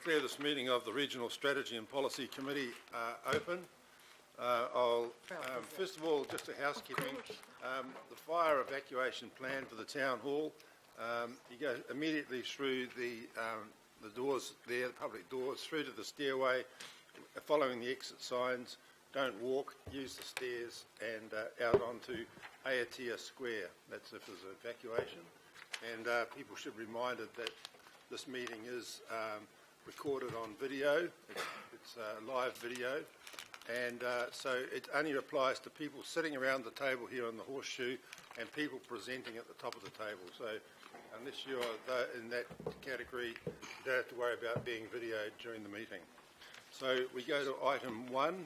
declare this meeting of the Regional Strategy and Policy Committee open. First of all, just a housekeeping, the fire evacuation plan for the Town Hall, you go immediately through the doors there, the public doors, through to the stairway, following the exit signs. Don't walk, use the stairs and out onto Aotea Square. That's if there's an evacuation. And people should be reminded that this meeting is recorded on video. It's live video. And so it only applies to people sitting around the table here on the horseshoe and people presenting at the top of the table. So unless you're in that category, you don't have to worry about being videoed during the meeting. So we go to item 1,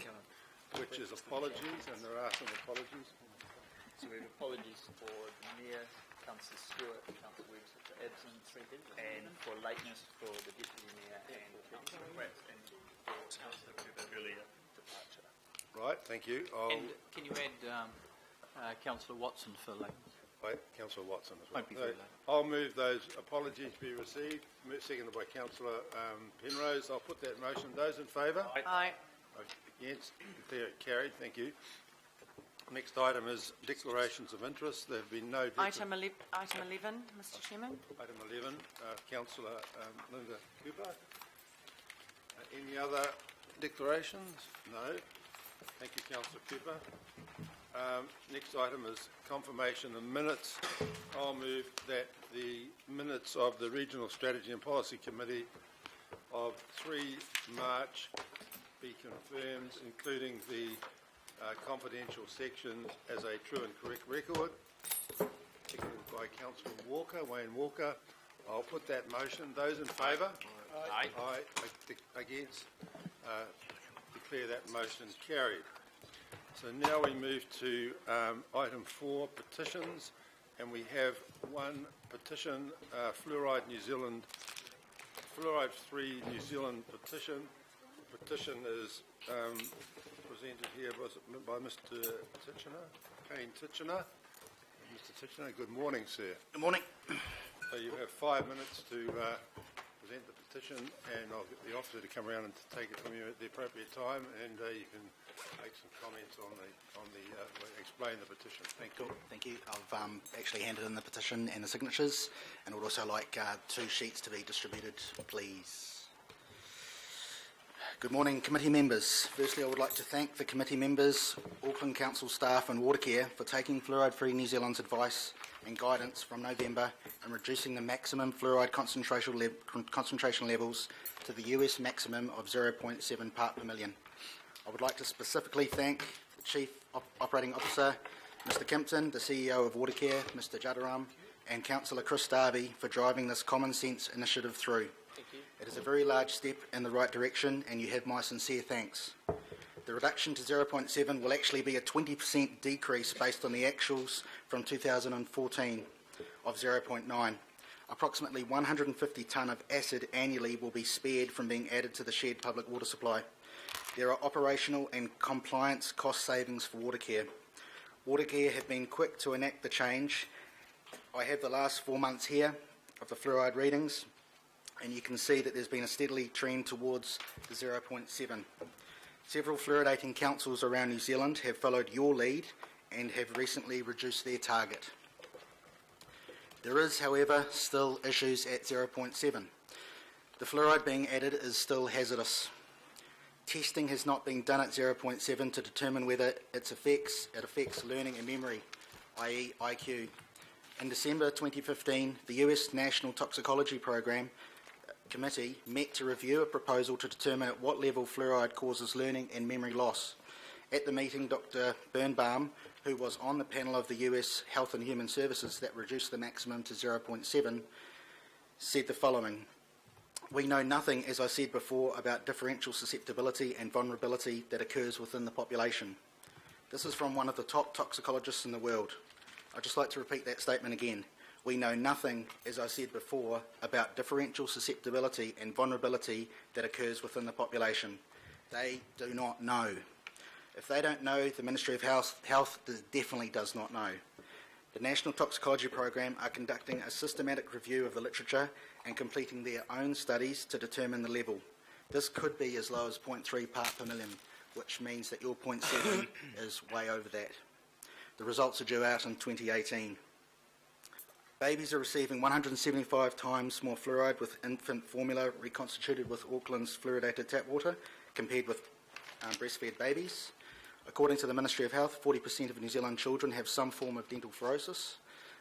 which is apologies, and there are some apologies. So we have apologies for the Mayor, Councillor Stewart, Councillor Webbs for absence, and for lateness for the Deputy Mayor and Councillor Pratt, and for Councillor Webb's earlier departure. Right, thank you. And can you add Councillor Watson for lateness? Right, Councillor Watson as well. Won't be very late. I'll move those apologies be received. Seconded by Councillor Penrose. I'll put that motion. Those in favour? Aye. Against? Declare it carried. Thank you. Next item is declarations of interest. There have been no... Item 11, Mr Chairman. Item 11, Councillor Linda Cooper. Any other declarations? No. Thank you, Councillor Cooper. Next item is confirmation of minutes. I'll move that the minutes of the Regional Strategy and Policy Committee of 3 March be confirmed, including the confidential sections, as a true and correct record. Seconded by Councillor Wayne Walker. I'll put that motion. Those in favour? Aye. Aye. Against? Declare that motion carried. So now we move to item 4, petitions, and we have one petition, Fluoride Free New Zealand petition. The petition is presented here by Mr. Titchener, Kane Titchener. Mr. Titchener, good morning, sir. Good morning. So you have 5 minutes to present the petition, and I'll get the officer to come around and take it from you at the appropriate time, and you can make some comments on the explain the petition. Thank you. Cool. Thank you. I've actually handed in the petition and the signatures, and would also like 2 sheets to be distributed, please. Good morning, committee members. Firstly, I would like to thank the committee members, Auckland Council staff and Watercare for taking Fluoride Free New Zealand's advice and guidance from November and reducing the maximum fluoride concentration levels to the US maximum of 0.7 part per million. I would like to specifically thank the Chief Operating Officer, Mr Kimpton, the CEO of Watercare, Mr Jadaram, and Councillor Chris Darby for driving this common sense initiative through. Thank you. It is a very large step in the right direction, and you have my sincere thanks. The reduction to 0.7 will actually be a 20% decrease based on the actuals from 2014 of 0.9. Approximately 150 tonne of acid annually will be spared from being added to the shared public water supply. There are operational and compliance cost savings for Watercare. Watercare have been quick to enact the change. I have the last 4 months here of the fluoride readings, and you can see that there's been a steadily trend towards the 0.7. Several fluoridating councils around New Zealand have followed your lead and have recently reduced their target. There is, however, still issues at 0.7. The fluoride being added is still hazardous. Testing has not been done at 0.7 to determine whether it affects learning and memory, i.e. IQ. In December 2015, the US National Toxicology Program Committee met to review a proposal to determine at what level fluoride causes learning and memory loss. At the meeting, Dr. Birnbaum, who was on the panel of the US Health and Human Services that reduced the maximum to 0.7, said the following: "We know nothing, as I said before, about differential susceptibility and vulnerability that occurs within the population." This is from one of the top toxicologists in the world. I'd just like to repeat that statement again. We know nothing, as I said before, about differential susceptibility and vulnerability that occurs within the population. They do not know. If they don't know, the Ministry of Health definitely does not know. The National Toxicology Program are conducting a systematic review of the literature and completing their own studies to determine the level. This could be as low as 0.3 part per million, which means that your 0.7 is way over that. The results are due out in 2018. Babies are receiving 175 times more fluoride with infant formula reconstituted with Auckland's fluoridated tap water compared with breastfed babies. According to the Ministry of Health, 40% of New Zealand children have some form of dental fluorosis.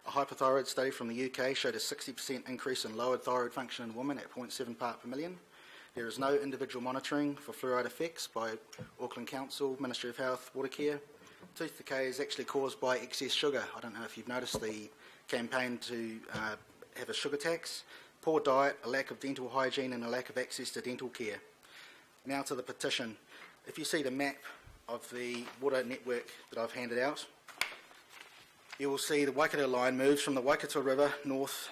A hypothyroid study from the UK showed a 60% increase in lowered thyroid function in women at 0.7 part per million. There is no individual monitoring for fluoride effects by Auckland Council, Ministry of Health, Watercare. Tooth decay is actually caused by excess sugar. I don't know if you've noticed the campaign to have a sugar tax. Poor diet, a lack of dental hygiene and a lack of access to dental care. Now to the petition. If you see the map of the water network that I've handed out, you will see the Waikato line moves from the Waikato River north.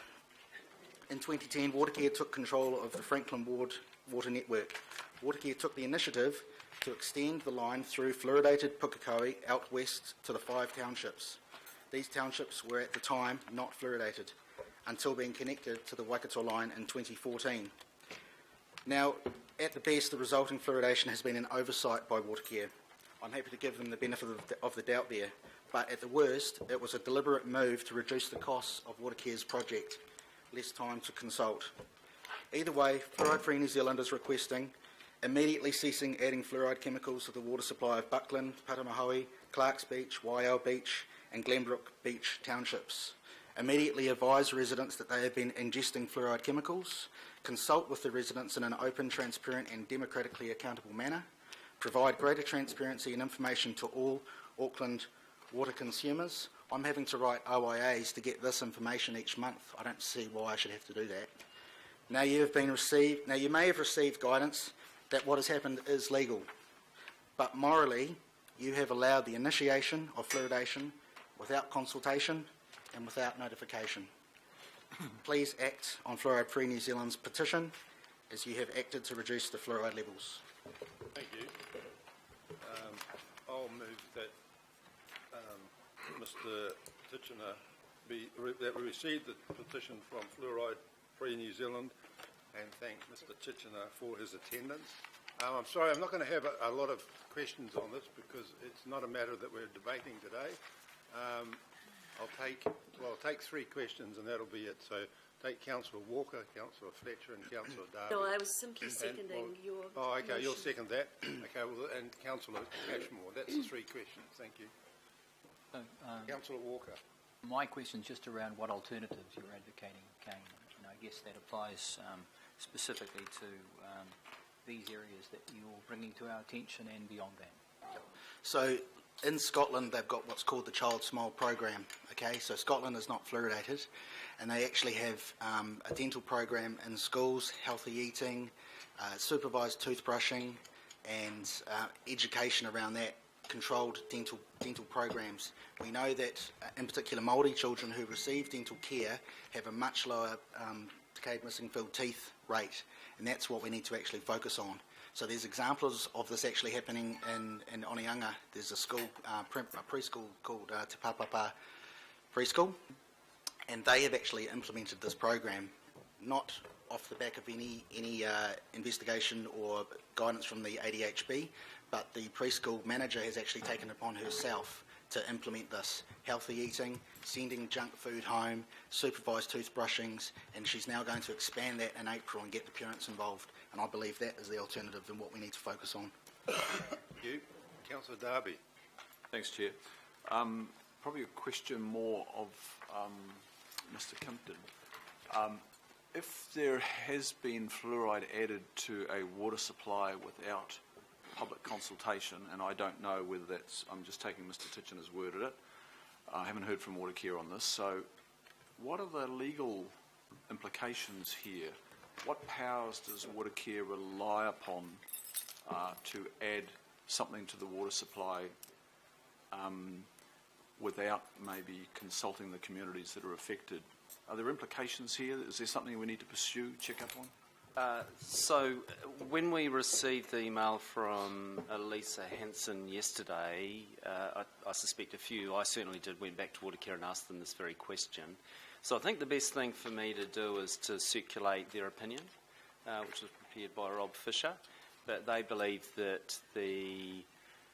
In 2010, Watercare took control of the Franklin Ward water network. Watercare took the initiative to extend the line through fluoridated Pukekohe out west to the 5 townships. These townships were at the time not fluoridated until being connected to the Waikato line in 2014. Now, at the best, the resulting fluoridation has been an oversight by Watercare. I'm happy to give them the benefit of the doubt there, but at the worst, it was a deliberate move to reduce the costs of Watercare's project. Less time to consult. Either way, Fluoride Free New Zealand is requesting immediately ceasing adding fluoride chemicals to the water supply of Buckland, Patamahoe, Clarks Beach, Waiau Beach and Glenbrook Beach townships. Immediately advise residents that they have been ingesting fluoride chemicals. Consult with the residents in an open, transparent and democratically accountable manner. Provide greater transparency and information to all Auckland water consumers. I'm having to write OIAs to get this information each month. I don't see why I should have to do that. Now you may have received guidance that what has happened is legal, but morally you have allowed the initiation of fluoridation without consultation and without notification. Please act on Fluoride Free New Zealand's petition as you have acted to reduce the fluoride levels. Thank you. I'll move that Mr. Titchener that we received the petition from Fluoride Free New Zealand and thank Mr. Titchener for his attendance. I'm sorry, I'm not going to have a lot of questions on this because it's not a matter that we're debating today. I'll take 3 questions and that'll be it. So take Councillor Walker, Councillor Fletcher and Councillor Darby. No, I was simply seconding your Oh, okay, motion. you'll second that. Okay, well, and Councillor Ashmore. That's the 3 questions. Thank you. Councillor Walker. My question is just around what alternatives you're advocating, Kane. I guess that applies specifically to these areas that you're bringing to our attention and beyond that. So in Scotland, they've got what's called the Child Smile program. Okay, so Scotland is not fluoridated, and they actually have a dental program in schools, healthy eating, supervised toothbrushing, and education around that. Controlled dental programs. We know that, in particular, Māori children who receive dental care have a much lower decayed missing filled teeth rate, and that's what we need to actually focus on. So there's examples of this actually happening in Oneanga. There's a school, a preschool called Te Pāpapa Preschool, and they have actually implemented this program, not off the back of any investigation or guidance from the ADHB, but the preschool manager has actually taken it upon herself to implement this. Healthy eating, sending junk food home, supervised toothbrushings, and she's now going to expand that in April and get the parents involved. And I believe that is the alternative and what we need to focus on. Thank you. Councillor Darby. Thanks, Chair. Probably a question more of Mr. Kimpton. If there has been fluoride added to a water supply without public consultation, and I don't know whether that's, I'm just taking Mr. Titchener's word at it, I haven't heard from Watercare on this, so what are the legal implications here? What powers does Watercare rely upon to add something to the water supply without maybe consulting the communities that are affected? Are there implications here? Is there something we need to pursue, check up on? So when we received the email from Elisa Hansen yesterday, I suspect a few, I certainly did, went back to Watercare and asked them this very question. So I think the best thing for me to do is to circulate their opinion, which was prepared by Rob Fisher, but they believe that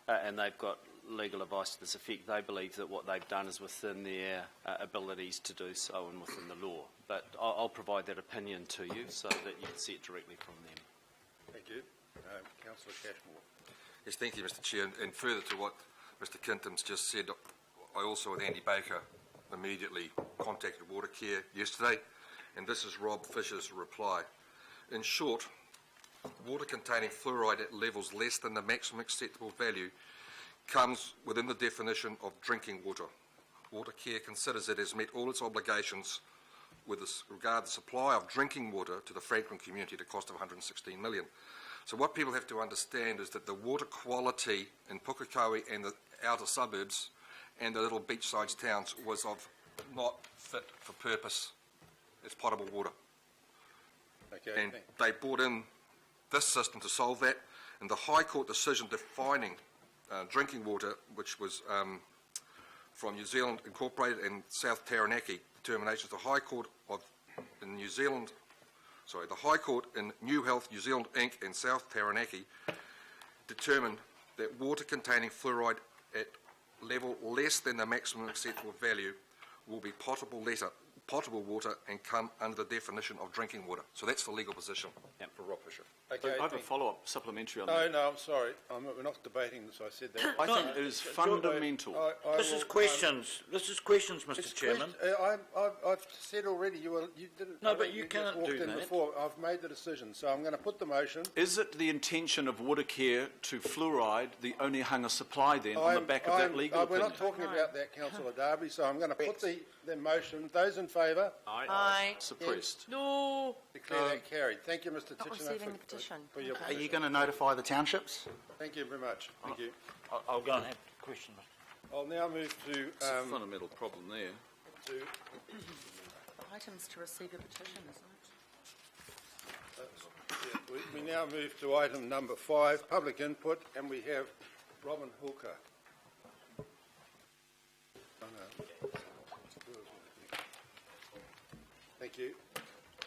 and they've got legal advice to this effect, they believe that what they've done is within their abilities to do so and within the law. But I'll provide that opinion to you so that you can see it directly from them. Thank you. Councillor Cashmore. Yes, thank you, Mr Chair. And further to what Mr Kintim's just said, I also, with Andy Baker, immediately contacted Watercare yesterday, and this is Rob Fisher's reply. In short, water containing fluoride at levels less than the maximum acceptable value comes within the definition of drinking water. Watercare considers it has met all its obligations with regard to the supply of drinking water to the Franklin community at a cost of $116 million. So what people have to understand is that the water quality in Pukekohe and the outer suburbs and the little beachside towns was of not fit for purpose as potable water. Okay, and they brought in this system to solve that, and the High Court decision defining drinking water, which was from New Zealand Incorporated and South Taranaki determinations, the High Court in New Zealand, the High Court in New Health New Zealand Inc. and South Taranaki determined that water containing fluoride at level less than the maximum acceptable value will be potable water and come under the definition of drinking water. So that's the legal position for Rob Fisher. Okay, I have a follow-up supplementary on that. No, I'm sorry. We're not debating this. I said that. I think it is fundamental. This is questions, Mr Chairman. I've said already you didn't. No, but you cannot do that. Before. I've made the decision, so I'm going to put the motion. Is it the intention of Watercare to fluoride the Onehunga supply then on the back of that legal opinion? We're not talking about that, Councillor Darby, so I'm going to put the motion. Those in favour? Aye. Suppressed. No. Declare that carried. Thank you, Mr Not Titchener, receiving the petition. for your Are petition. you going to notify the townships? Thank you very much. Thank you. I'll go and have a question. I'll now move to It's a fundamental problem there. Items to receive a petition, isn't it? we now move to item number 5, public input, and we have Robin Hooker. Thank you.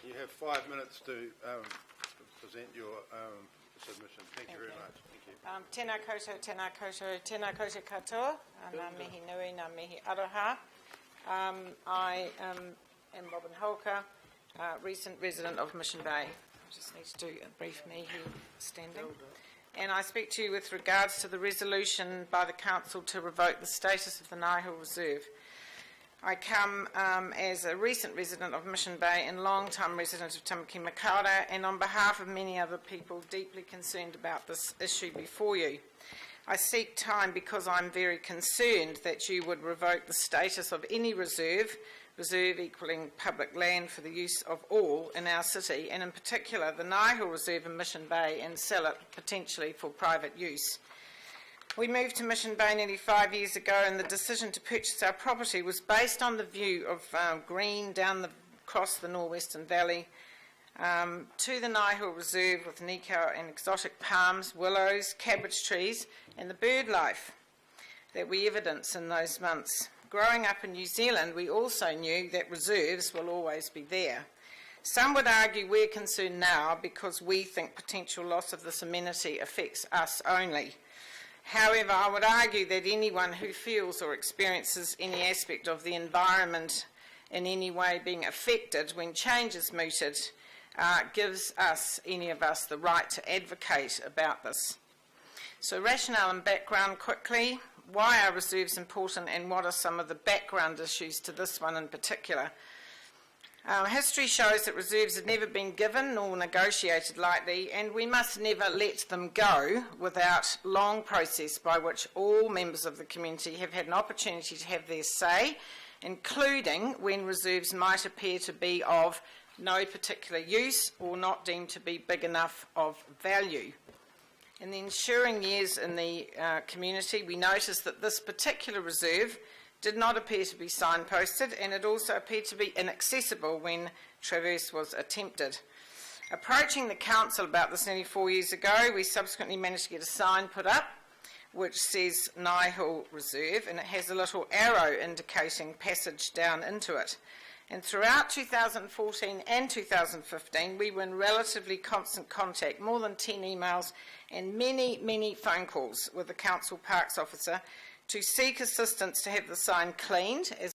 You have 5 minutes to present your submission. Thank you very much. Thank you. Tēnā koutou, tēnā koutou, tēnā koutou katoa. Ngā mihi nui, ngā mihi aroha. I am Robin Holker, recent resident of Mission Bay. I just need to do a brief me here standing. And I speak to you with regards to the resolution by the Council to revoke the status of the Ngāiho Reserve. I come as a recent resident of Mission Bay and long-time resident of Tamaki Makaurau, and on behalf of many other people deeply concerned about this issue before you. I seek time because I'm very concerned that you would revoke the status of any reserve equalling public land for the use of all in our city, and in particular the Ngāiho Reserve in Mission Bay, and sell it potentially for private use. We moved to Mission Bay nearly 5 years ago, and the decision to purchase our property was based on the view of green across the Norwestern Valley to the Ngāiho Reserve with nikau and exotic palms, willows, cabbage trees, and the bird life that we evidence in those months. Growing up in New Zealand, we also knew that reserves will always be there. Some would argue we're concerned now because we think potential loss of this amenity affects us only. However, I would argue that anyone who feels or experiences any aspect of the environment in any way being affected when change is mooted gives any of us, the right to advocate about this. So rationale and background quickly. Why are reserves important, and what are some of the background issues to this one in particular? History shows that reserves have never been given nor negotiated lightly, and we must never let them go without a long process by which all members of the community have had an opportunity to have their say, including when reserves might appear to be of no particular use or not deemed to be big enough of value. In the ensuing years in the community, we noticed that this particular reserve did not appear to be signposted, and it also appeared to be inaccessible when traverse was attempted. Approaching the council about this nearly 4 years ago, we subsequently managed to get a sign put up which says Ngāiho Reserve, and it has a little arrow indicating passage down into it. And throughout 2014 and 2015, we were in relatively constant contact, more than 10 emails and many, many phone calls with the council parks officer to seek assistance to have the sign cleaned, as